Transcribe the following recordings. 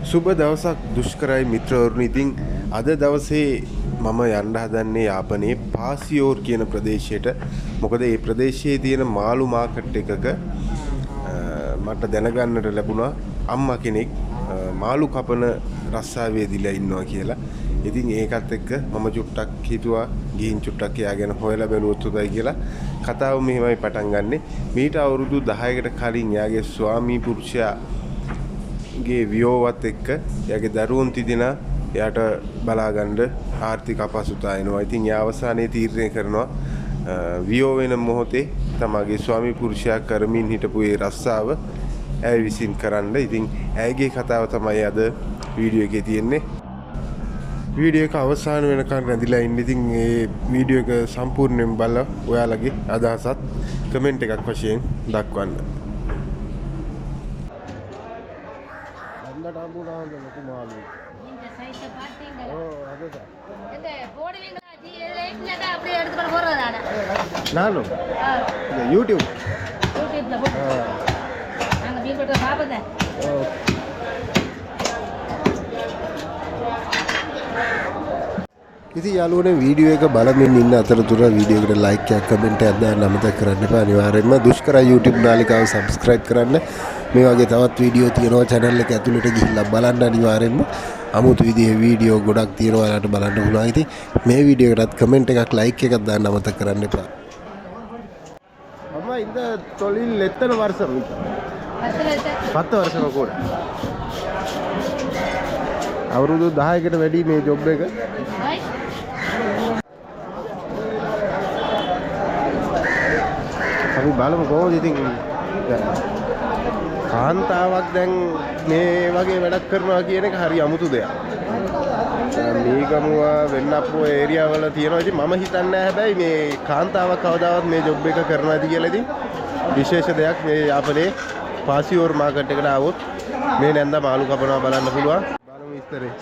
සුබ දවසක් දුෂ්කරයි මිත්‍රවරුනි. ඉතින් අද දවසේ මම යන්න හදන්නේ යාපනයේ පාසියෝර් කියන ප්‍රදේශයට. මොකද මේ ප්‍රදේශයේ තියෙන මාළු මාකට් එකක මට දැනගන්නට ලැබුණා අම්මා කෙනෙක් මාළු කපන රස්සාවේ දීලා ඉන්නවා කියලා. ඉතින් ඒකත් එක්ක මම චුට්ටක් හිතුවා ගිහින් චුට්ටක් එයාගෙන හොයලා බලුවොත් උදයි කියලා. කතාව මෙහෙමයි පටන් ගන්නෙ. මීට අවුරුදු 10කට කලින් එයාගේ ස්වාමී පුරුෂයා ගේ වියෝවත් එක්ක එයාගේ දරුවෝ තිදෙනා එයාට බලාගන්න ආර්ථික අපහසුතාව එනවා. ඉතින් එයා අවසානයේ තීරණය කරනවා වියෝ වෙන මොහොතේ තමගේ ස්වාමී පුරුෂයා කරමින් හිටපු ඒ රස්සාව ඇය විසින් කරන්න. ඉතින් ඇයගේ කතාව තමයි අද වීඩියෝ එකේ තියෙන්නේ. වීඩියෝ එක අවසාන වෙනකන් රැඳිලා ඉන්න. ඉතින් මේ වීඩියෝ එක සම්පූර්ණයෙන් බලලා ඔයාලගේ අදහසත් කමෙන්ට් එකක් වශයෙන් දක්වන්න. ನಾನು ಯೂಟ್ಯೂಬ್ ඉතින් යාළුවනේ වීඩියෝ එක බලමින් ඉන්න අතරතුර වීඩියෝ එකට ලයික් එකක් කමෙන්ට් එකක් දාන්න අමතක කරන්න එපා. අනිවාර්යයෙන්ම දුෂ්කරයි YouTube නාලිකාව subscribe කරන්න. මේ වගේ තවත් වීඩියෝ තියෙනවා channel එක ඇතුළට ගිහිල්ලා බලන්න. අනිවාර්යයෙන්ම අමුතු විදිහේ වීඩියෝ ගොඩක් තියෙනවා ඔයාලට බලන්න පුළුවන්. ඉතින් මේ වීඩියෝ එකටත් කමෙන්ට් එකක් ලයික් එකක් දාන්න අමතක කරන්න එපා. අම්මා இந்த தொழில் எத்தனை வருஷம் இருக்கு? 10 வருஷமா கூட. අවුරුදු 10කට වැඩි මේ ජොබ් එක. අපි බලමු කොහොමද ඉතින් කාන්තාවක් දැන් මේ වගේ වැඩක් කරනවා කියන එක හරි අමුතු දෙයක්. මේ ගමුව වෙන්නප්පුව ඒරියා වල තියෙනවා. ඉතින් මම හිතන්නේ නැහැ හැබැයි මේ කාන්තාවක් කවදාවත් මේ ජොබ් එක කරනවාද කියලා. ඉතින් විශේෂ දෙයක් මේ යාපනයේ පාසියෝර් මාකට් එකට ආවොත් මේ නැන්දා මාළු කපනවා බලන්න පුළුවන්. බලමු විස්තරේ.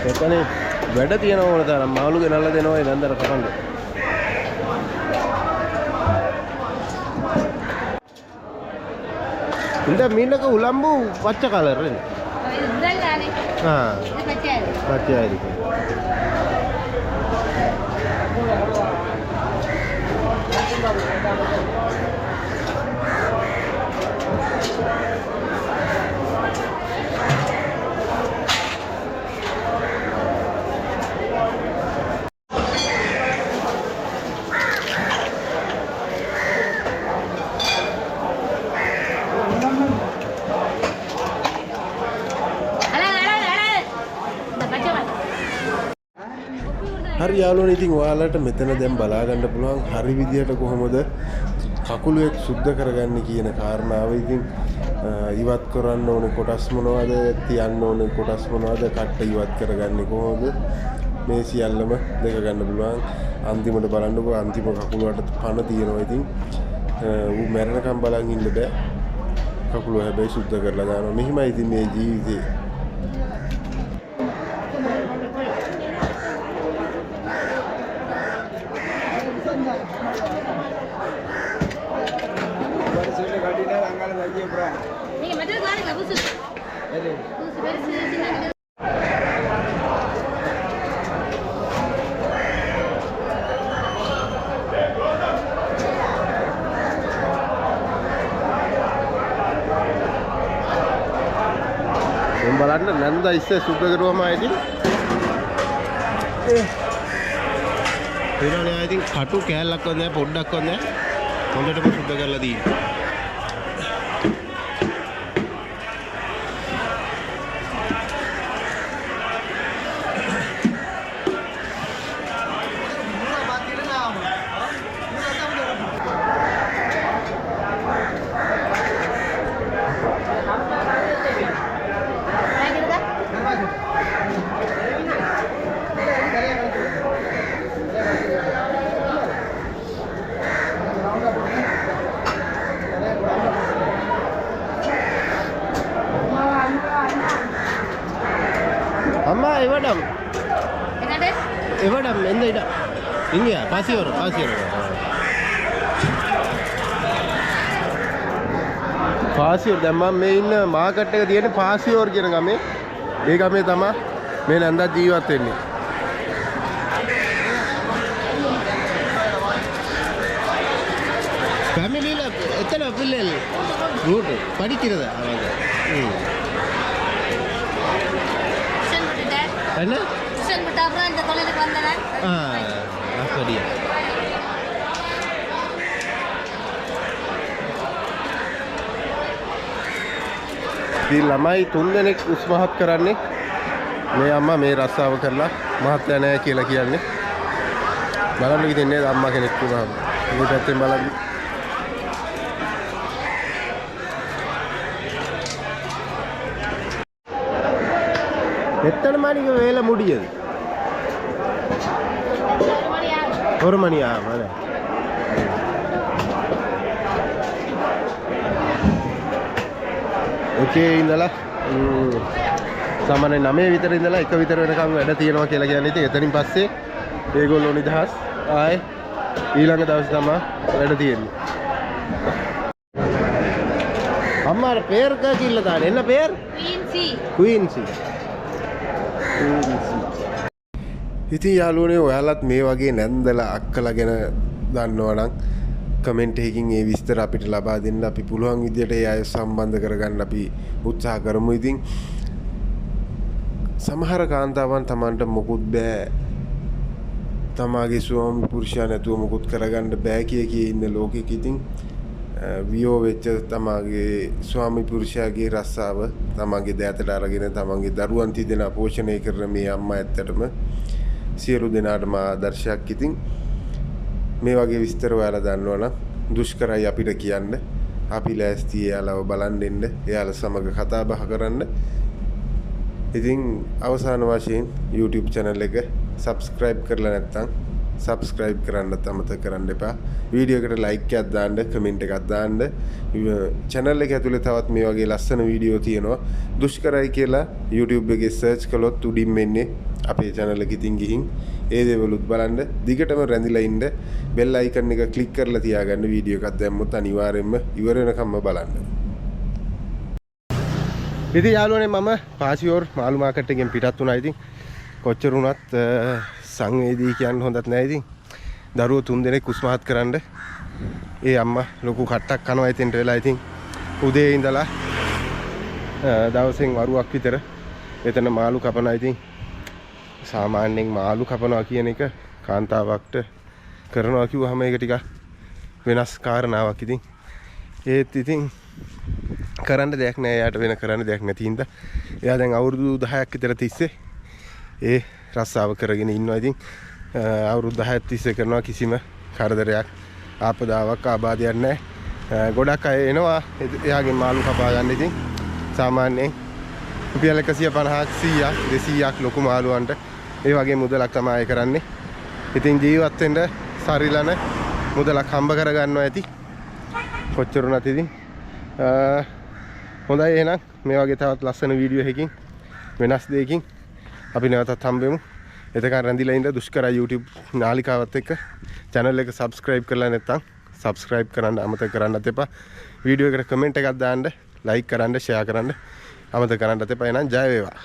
එතනේ වැඩ තියෙනවා වල තරම් මාළු ගෙනල්ලා දෙනවා ඒ නන්දර කපන්න. இந்த மீனுக்கு உலம்பு பச்சை கலர் இது தானே. இது பச்சையா இருக்கு. හරි යාළුවනේ ඉතින් ඔයාලට මෙතන දැන් බලා ගන්න පුළුවන් හරි විදියට කොහොමද කකුලුවෙක් සුද්ධ කරගන්නේ කියන කාරණාව. ඉතින් ඉවත් කරන්න ඕනේ කොටස් මොනවද, තියන්න ඕනේ කොටස් මොනවද, කට්ට ඉවත් කරගන්නේ කොහොමද, මේ සියල්ලම දෙක ගන්න පුළුවන්. අන්තිමට බලන්නකෝ අන්තිම කකුල වලට පණ තියෙනවා. ඉතින් ඌ මැරෙනකම් බලන් ඉන්න බෑ. කකුල හැබැයි සුද්ධ කරලා දානවා. මෙහිමයි ඉතින් මේ ජීවිතේ. බලන්න නැන්දා ඉස්සේ සුද්ධ කරුවම ආයිදී ඊළඟට I think කටු කෑල්ලක්වත් නැහැ පොඩ්ඩක්වත් නැහැ. හොඳටම සුද්ධ කරලා තියෙනවා. Amma evadam. Engade? Evadam endha ida. Ingiya pasiyoru. Pasiyoru දැන් මම මේ ඉන්න මාකට් එක තියෙන pasiyoru කියන ගමේ. ඒ ගමේ තමයි මේ නන්දා ජීවත් වෙන්නේ. Family la එතන පිල්ලෙල් රූට් படிக்கிறதா அவங்க. என்ன டியூஷன் விட்டு அப்புறம் இந்த தொழிலுக்கு வந்தேன். அப்படியா. ඉතින් ළමයි 3 දෙනෙක් උස්මහත් කරන්නේ මේ අම්මා මේ රස්සාව කරලා මහත්ය නෑ කියලා කියන්නේ. බලන්න ඉතින් නේද අම්මා කෙනෙක් වුණාම. මේ පැත්තෙන් බලන්න. எத்தனை மணிக்கு வேலை முடியுது? ஒரு மணி ஆகும். ஓகே ඉඳලා සාමාන්‍යයෙන් 9 විතර ඉඳලා 1 විතර වෙනකම් වැඩ තියෙනවා කියලා කියන්නේ. ඉතින් එතනින් පස්සේ ඒගොල්ලෝ නිදහස් ආයේ ඊළඟ දවසේ තමයි වැඩ තියෙන්නේ. අම්මාර பேர் කියලා දාන්න. என்ன பேர்? Queency. ඉතින් යාළුවනේ ඔයාලත් මේ වගේ නැන්දලා අක්කලා ගැන දන්නවනම් කමෙන්ට් එකකින් ඒ විස්තර අපිට ලබා දෙන්න. අපි පුළුවන් විදියට ඒ අය සම්බන්ධ කරගන්න අපි උත්සාහ කරමු. ඉතින් සමහර කාන්තාවන් Tamanට මොකුත් බෑ, තමාගේ ස්වාමි පුරුෂයා නැතුව මොකුත් කරගන්න බෑ කිය ඉන්න ලෝකෙක ඉතින් වියෝ වෙච්ච තමාගේ ස්වාමි පුරුෂයාගේ රස්සාව තමාගේ දෑතට අරගෙන තමන්ගේ දරුවන් තිදෙනා පෝෂණය කරන මේ අම්මා ඇත්තටම සියලු දෙනාටම ආදර්ශයක්. ඉතින් මේ වගේ විස්තර ඔයාලා දන්නවනම් දුෂ්කරයි අපිට කියන්න. අපි ලෑස්ති එයාලව බලන්න එන්න, එයාලා සමග කතා බහ කරන්න. ඉතින් අවසාන වශයෙන් YouTube channel එක subscribe කරලා නැත්නම් subscribe කරන්න අමතක කරන්න එපා. වීඩියෝ එකට like එකක් දාන්න, comment එකක් දාන්න. channel එක ඇතුලේ තවත් මේ වගේ ලස්සන වීඩියෝ තියෙනවා. දුෂ්කරයි කියලා YouTube එකේ search කළොත් උඩින් මෙන්නේ අපේ channel එක ඉතින් ගිහින් ඒ දේවලුත් බලන්න. දිගටම රැඳිලා ඉන්න. bell icon එක click කරලා තියාගන්න. වීඩියෝ එකක් දැම්මොත් අනිවාර්යයෙන්ම ඉවර වෙනකම්ම බලන්න. ඉතින් යාළුවනේ මම පාසියෝර් මාළු මාකට් එකෙන් පිටත් වුණා. ඉතින් කොච්චර වුණත් සංවේදී කියන්න හොඳත් නෑ. ඉතින් දරුවෝ 3 දෙනෙක් උස්මහත් කරන්න ඒ අම්මා ලොකු කට්ටක් කනවා. ඉතින් වෙලා ඉතින් උදේ ඉඳලා දවසෙන් වරුවක් විතර එතන මාළු කපනවා. ඉතින් සාමාන්‍යයෙන් මාළු කපනවා කියන එක කාන්තාවක්ට කරනවා කිව්වහම ඒක ටිකක් වෙනස් කාරණාවක්. ඉතින් ඒත් ඉතින් කරන්න දෙයක් නෑ. එයාට වෙන කරන්න දෙයක් නැති හින්දා එයා දැන් අවුරුදු 10ක් විතර තිස්සේ ඒ රස්සාව කරගෙන ඉන්නවා. ඉතින් අවුරුදු 10ක් තිස්සේ කරනවා. කිසිම කරදරයක් ආපදාවක් ආබාධයක් නැහැ. ගොඩක් අය එනවා එයාගෙන් මාළු කපා ගන්න. ඉතින් සාමාන්‍යයෙන් රුපියල් 150ක් 100ක් 200ක් ලොකු මාළුවන්ට ඒ වගේ මුදලක් තමයි කරන්නේ. ඉතින් ජීවත් වෙන්න සරිලන මුදලක් හම්බ කර ගන්නවා ඇති. කොච්චර උනත් ඉතින් හොඳයි. එහෙනම් මේ වගේ තවත් ලස්සන වීඩියෝ එකකින් වෙනස් දෙයකින් අපි නැවතත් හම්බෙමු. එතකන් රැඳිලා ඉන්න දුෂ්කරයි YouTube නාලිකාවත් එක්ක channel එක subscribe කරලා නැත්නම් subscribe කරන්න අමතක කරන්නත් එපා. වීඩියෝ එකට comment එකක් දාන්න, like කරන්න, share කරන්න අමතක කරන්නත් එපා. එහෙනම් ජය වේවා.